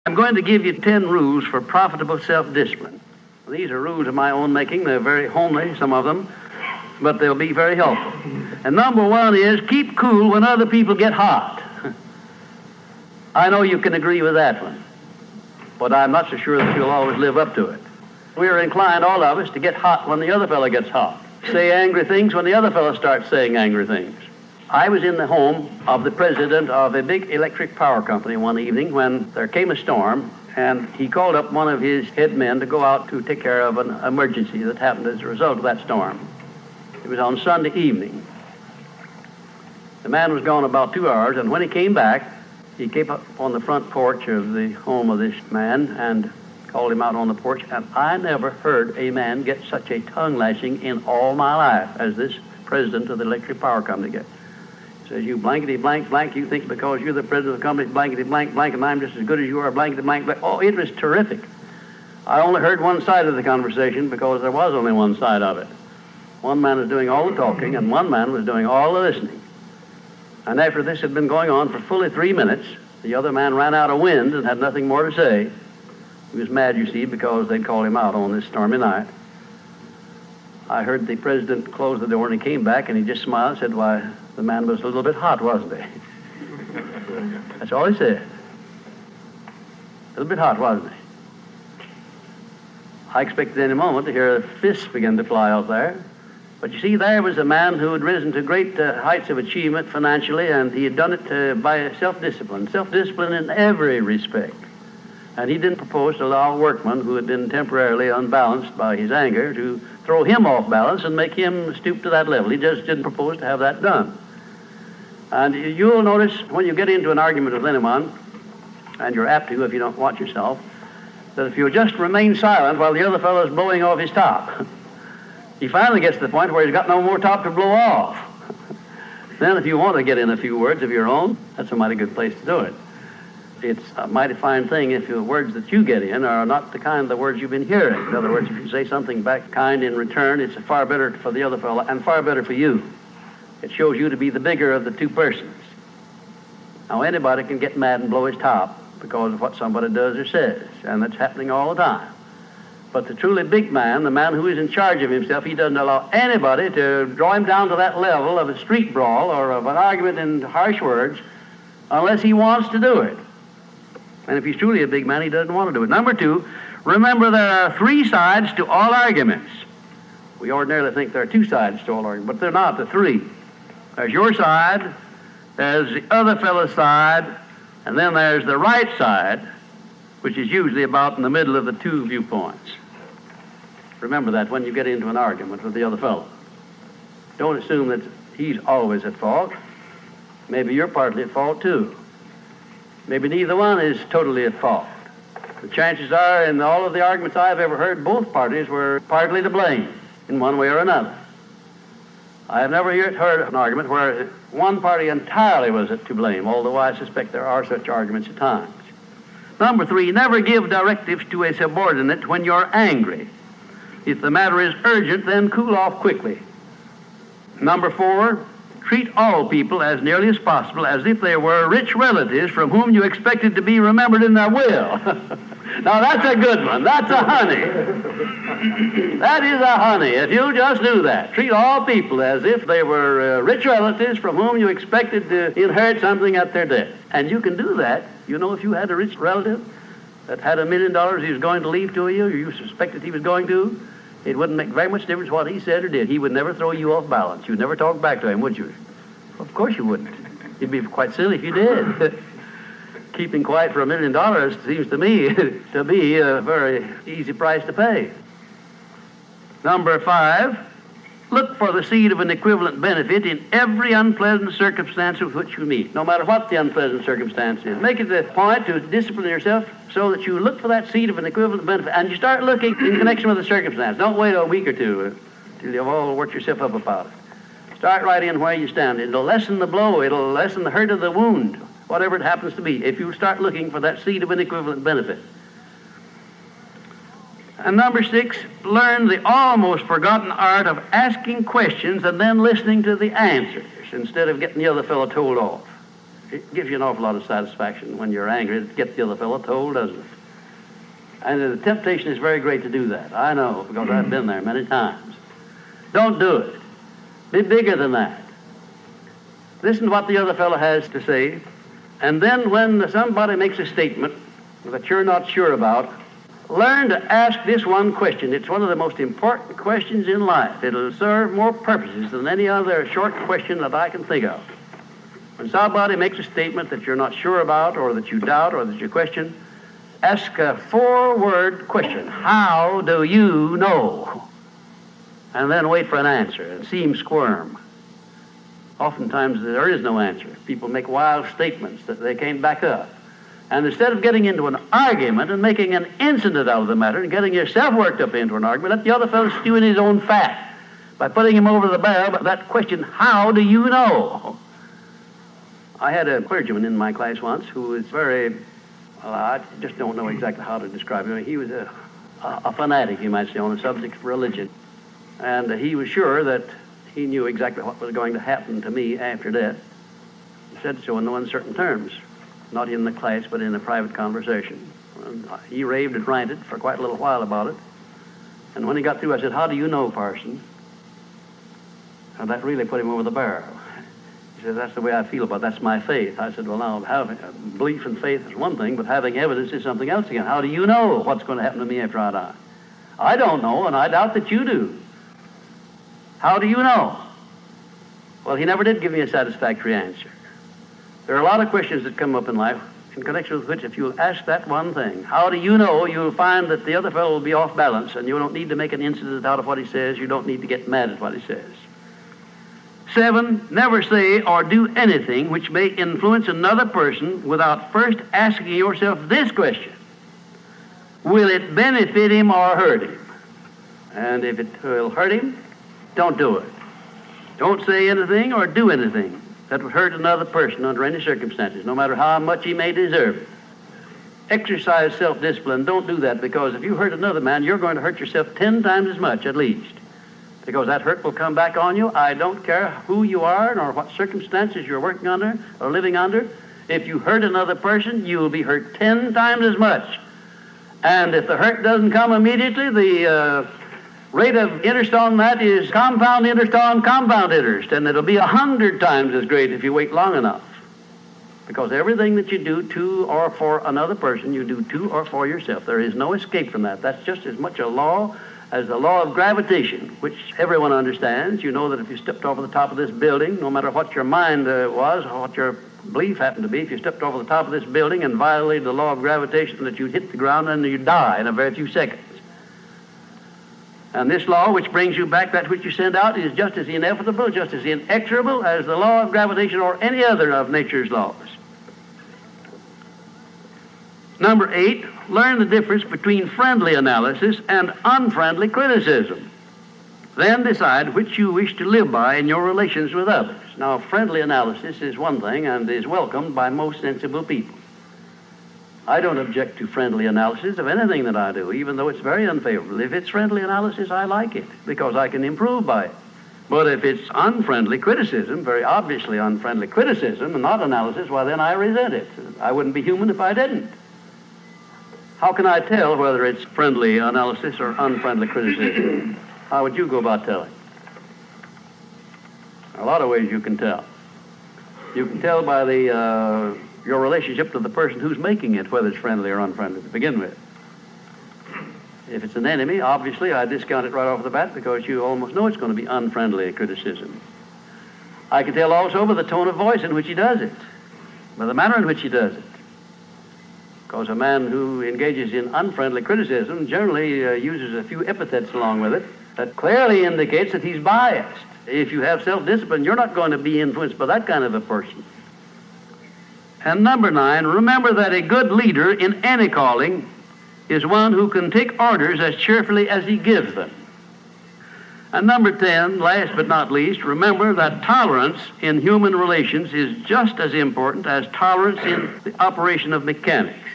I'm going to give you 10 rules for profitable self-discipline. These are rules of my own making. They're very homely, some of them, but they'll be very helpful. And number one is keep cool when other people get hot. I know you can agree with that one, but I'm not so sure that you'll always live up to it. We're inclined, all of us, to get hot when the other fellow gets hot. Say angry things when the other fellow starts saying angry things. I was in the home of the president of a big electric power company one evening when there came a storm, and he called up one of his head men to go out to take care of an emergency that happened as a result of that storm. It was on Sunday evening. The man was gone about 2 hours, and when he came back, he came up on the front porch of the home of this man and called him out on the porch, and I never heard a man get such a tongue lashing in all my life as this president of the electric power company gets. He says, you blankety blank blank, you think because you're the president of the company, blankety blank blank, and I'm just as good as you are, blankety blank blank. Oh, it was terrific. I only heard one side of the conversation because there was only one side of it. One man was doing all the talking, and one man was doing all the listening. And after this had been going on for fully 3 minutes, the other man ran out of wind and had nothing more to say. He was mad, you see, because they'd called him out on this stormy night. I heard the president close the door, and he came back, and he just smiled and said, why, the man was a little bit hot, wasn't he? That's all he said. A little bit hot, wasn't he? I expected any moment to hear fists begin to fly out there. But you see, there was a man who had risen to great heights of achievement financially, and he had done it by self-discipline in every respect. And he didn't propose to allow a workman who had been temporarily unbalanced by his anger to throw him off balance and make him stoop to that level. He just didn't propose to have that done. And you'll notice when you get into an argument with anyone, and you're apt to if you don't watch yourself, that if you'll just remain silent while the other fellow is blowing off his top, he finally gets to the point where he's got no more top to blow off. Then if you want to get in a few words of your own, that's a mighty good place to do it. It's a mighty fine thing if the words that you get in are not the kind of the words you've been hearing. In other words, if you say something back kind in return, it's far better for the other fellow and far better for you. It shows you to be the bigger of the two persons. Now, anybody can get mad and blow his top because of what somebody does or says, and that's happening all the time. But the truly big man, the man who is in charge of himself, he doesn't allow anybody to draw him down to that level of a street brawl or of an argument in harsh words unless he wants to do it. And if he's truly a big man, he doesn't want to do it. Number two, remember there are 3 sides to all arguments. We ordinarily think there are 2 sides to all arguments, but they're not. They're 3. There's your side, there's the other fellow's side, and then there's the right side, which is usually about in the middle of the 2 viewpoints. Remember that when you get into an argument with the other fellow. Don't assume that he's always at fault. Maybe you're partly at fault too. Maybe neither one is totally at fault. The chances are, in all of the arguments I've ever heard, both parties were partly to blame in one way or another. I have never heard an argument where one party entirely was to blame, although I suspect there are such arguments at times. Number 3, never give directives to a subordinate when you're angry. If the matter is urgent, then cool off quickly. Number 4, treat all people as nearly as possible as if they were rich relatives from whom you expected to be remembered in their will. Now that's a good one. That's a honey. That is a honey. If you just do that, treat all people as if they were rich relatives from whom you expected to inherit something at their death. And you can do that. You know, if you had a rich relative that had $1 million he was going to leave to you, or you suspected he was going to, it wouldn't make very much difference what he said or did. He would never throw you off balance. You'd never talk back to him, would you? Of course you wouldn't. You'd be quite silly if you did. Keeping quiet for $1 million seems to me to be a very easy price to pay. Number 5, look for the seed of an equivalent benefit in every unpleasant circumstance with which you meet, no matter what the unpleasant circumstance is. Make it a point to discipline yourself so that you look for that seed of an equivalent benefit, and you start looking in connection with the circumstance. Don't wait a week or two till you've all worked yourself up about it. Start right in where you stand. It'll lessen the blow. It'll lessen the hurt of the wound, whatever it happens to be, if you start looking for that seed of an equivalent benefit. And number 6, learn the almost forgotten art of asking questions and then listening to the answers instead of getting the other fellow told off. It gives you an awful lot of satisfaction when you're angry to get the other fellow told, doesn't it? And the temptation is very great to do that. I know, because I've been there many times. Don't do it. Be bigger than that. Listen to what the other fellow has to say, and then when somebody makes a statement that you're not sure about, learn to ask this one question. It's one of the most important questions in life. It'll serve more purposes than any other short question that I can think of. When somebody makes a statement that you're not sure about, or that you doubt, or that you question, ask a 4-word question. How do you know? And then wait for an answer and see him squirm. Oftentimes there is no answer. People make wild statements that they can't back up. And instead of getting into an argument and making an incident out of the matter and getting yourself worked up into an argument, let the other fellow stew in his own fat by putting him over the barrel. But that question, how do you know? I had a clergyman in my class once who was very, well, I just don't know exactly how to describe him. He was a fanatic, you might say, on the subject of religion. And he was sure that he knew exactly what was going to happen to me after death. He said so in no uncertain terms, not in the class, but in a private conversation. And he raved and ranted for quite a little while about it. And when he got through, I said, how do you know, parson? And that really put him over the barrel. He said, that's the way I feel about it. That's my faith. I said, well, now, having belief and faith is one thing, but having evidence is something else again. How do you know what's going to happen to me after I die? I don't know, and I doubt that you do. How do you know? Well, he never did give me a satisfactory answer. There are a lot of questions that come up in life in connection with which, if you'll ask that one thing, how do you know, you'll find that the other fellow will be off balance, and you don't need to make an incident out of what he says. You don't need to get mad at what he says. 7, never say or do anything which may influence another person without first asking yourself this question: will it benefit him or hurt him? And if it will hurt him, don't do it. Don't say anything or do anything that would hurt another person under any circumstances, no matter how much he may deserve it. Exercise self-discipline. Don't do that, because if you hurt another man, you're going to hurt yourself 10 times as much at least, because that hurt will come back on you. I don't care who you are nor what circumstances you're working under or living under. If you hurt another person, you will be hurt 10 times as much. And if the hurt doesn't come immediately, the rate of interest on that is compound interest on compound interest, and it'll be 100 times as great if you wait long enough. Because everything that you do to or for another person, you do to or for yourself. There is no escape from that. That's just as much a law as the law of gravitation, which everyone understands. You know that if you stepped over the top of this building, no matter what your mind was or what your belief happened to be, if you stepped over the top of this building and violated the law of gravitation, that you'd hit the ground and you'd die in a very few seconds. And this law, which brings you back that which you send out, is just as inevitable, just as inexorable as the law of gravitation or any other of nature's laws. Number 8, learn the difference between friendly analysis and unfriendly criticism. Then decide which you wish to live by in your relations with others. Now, friendly analysis is one thing and is welcomed by most sensible people. I don't object to friendly analysis of anything that I do, even though it's very unfavorable. If it's friendly analysis, I like it, because I can improve by it. But if it's unfriendly criticism, very obviously unfriendly criticism, and not analysis, well, then I resent it. I wouldn't be human if I didn't. How can I tell whether it's friendly analysis or unfriendly criticism? How would you go about telling? There are a lot of ways you can tell. You can tell by your relationship to the person who's making it, whether it's friendly or unfriendly to begin with. If it's an enemy, obviously I discount it right off the bat, because you almost know it's going to be unfriendly criticism. I can tell also by the tone of voice in which he does it, by the manner in which he does it. Because a man who engages in unfriendly criticism generally uses a few epithets along with it that clearly indicates that he's biased. If you have self-discipline, you're not going to be influenced by that kind of a person. And number 9, remember that a good leader in any calling is one who can take orders as cheerfully as he gives them. And number 10, last but not least, remember that tolerance in human relations is just as important as tolerance in the operation of mechanics.